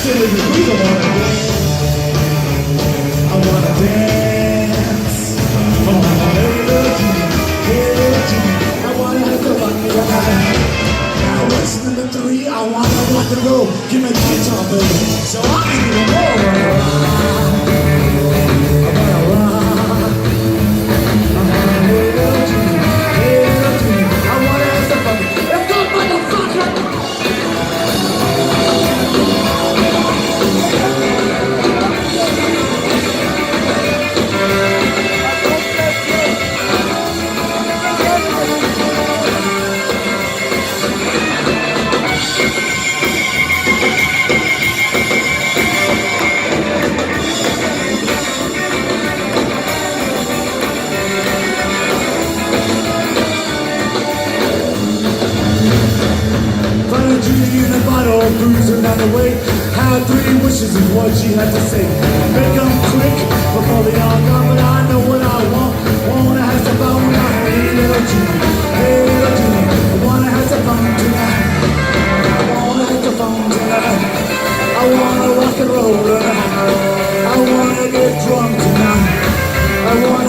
degrees. I wanna dance. I wanna little Genie, hey little Genie. I wanna have to rock me right. Now what's number 3? I wanna rock and roll. Give me a guitar, baby, so I can do more. I wanna rock. I wanna little Genie, hey little Genie. I wanna have some fun. Let's go, motherfucker. Genie in a bottle, cruising down the way. Had 3 wishes is what she had to say. Make them quick before they all gone, but I know what I want. Wanna have some fun with my hey little Genie, hey little Genie. I wanna have some fun tonight. I wanna have some fun tonight. I wanna rock and roll tonight. I wanna get drunk tonight. I wanna